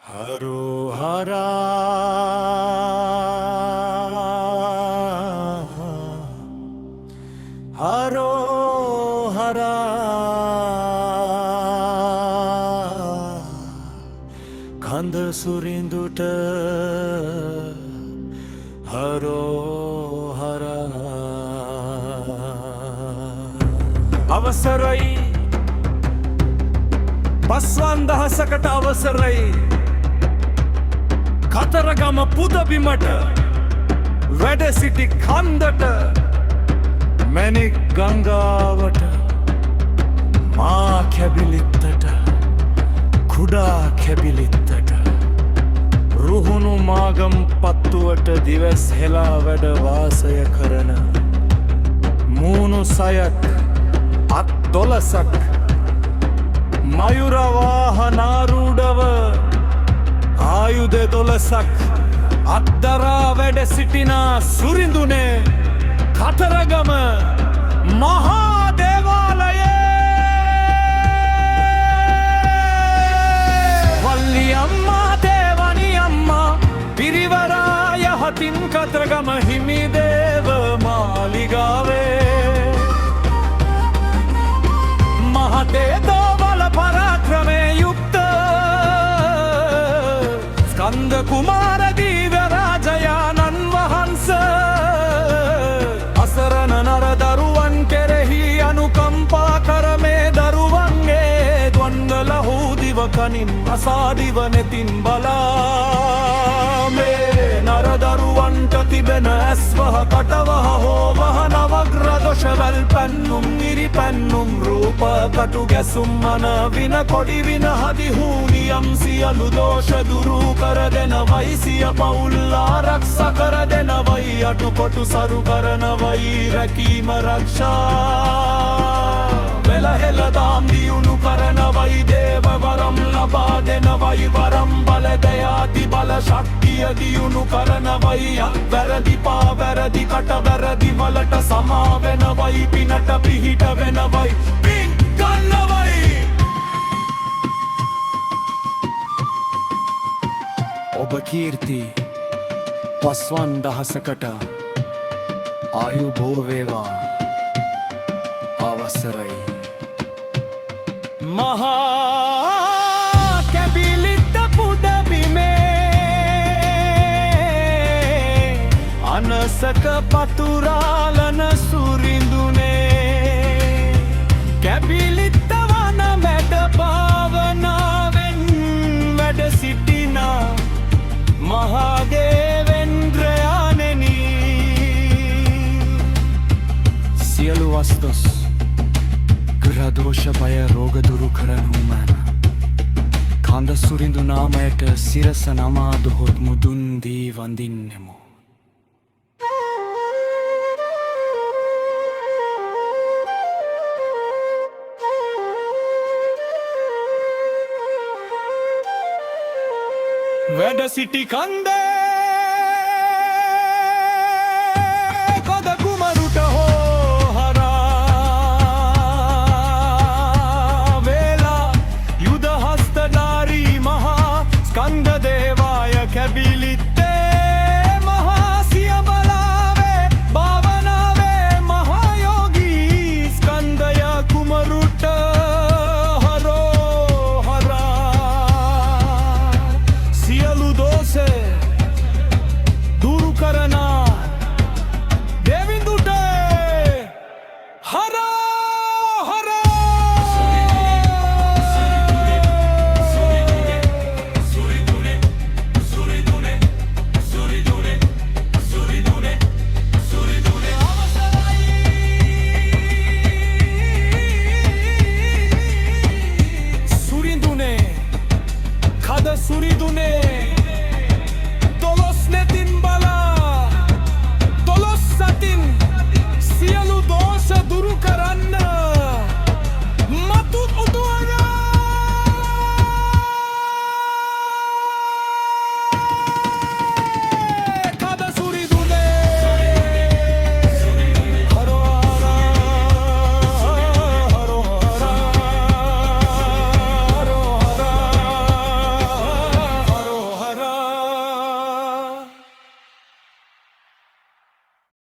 Haro Hara Haro Hara Khanda Surinduta Haro Hara Avasarai Paswandahasakata avasarai Kataragama Pudabimata වැඩ සිටි කන්දට මැණික් ගංගාවට මා කැබිලිත්තට කුඩා කැබිලිත්තට රුහුණු මාගම් පත්තුවට දිවස් හෙලා වැඩ වාසය කරන මූණු සයක් අත් 12ක් මයුර වාහනාරූಢව ආයුධ 12ක් අත්දරා වැඩ සිටිනා සුරිඳුනේ කතරගම මහා දේවාලයේ වල්ලි අම්මා දේවනි අම්මා පිරිවරාය හතින් කතරගම හිමි දේව මාලිගාවේ මහතේ දෝවල පරාක්‍රමේ යුක්ත ස්කන්ධ කුමාර දිව්‍ය රාජයාණන් වහන්ස අසරණ නර දරුවන් කෙරෙහි අනුකම්පා කරමේ දරුවන්ගේ ද්වන්වල හූදිව කනින් අසාදිව නෙතින් බලාමේ නර දරුවන්ට තිබෙන ඇස්වහ කටවහ හෝවහ නවග්‍ර දොෂවැල් පැන්නුම් ඉරි පැන්නුම් රූප කටු ගැසුම් මන වින කොඩි වින හදි හූනියම් සියලු දෝෂ දුරු කර දෙනවයි සිය පවුල් ආරක්ෂා කර දෙනවයි අටුකොටු සරු කරනවයි රැකීම රක්ෂා වෙලහෙල දාම් දියුණු කරනවයි දේව වරම් ලබා දෙනවයි වරම් බල දයාති බල ශක්තිය දියුණු කරනවයි වැරදි පා වැරදි කට වැරදි වලට සමා වෙනවයි පිනට පිහිට වෙනවයි පින් ගන්නවයි ඔබ කීර්ති පස්වන් දහසකට ආයු බෝ වේවා අවසරයි මහා කැබිලිට පුඩබිමේ අනසක පතුරාලන සුරිඳුනේ කැබිලිට වන මැඩ භාවනාවෙන් වැඩ සිටිනා මහාදේවෙන්ද්‍රයාණෙනි සියලු වස්තුස් ග්‍රහදෝෂ බය රෝග දුරු කරනු මැන කන්ද සුරිඳු නාමයට සිරස නමා දොහොත් මුදුන් දී වඳින්නෙමු වැඩ සිටි කන්දේ කොද කුමරුට හෝ හරා වේලා යුද හස්තධාරී මහා ස්කන්ධ දේවාය කැබිලිත්තේ මහා සිය බලාවේ භාවනාවේ මහා යෝගී ස්කන්ධය කුමරුට දුරු කරනා දෙවිඳුට හරා සුරිඳුනේ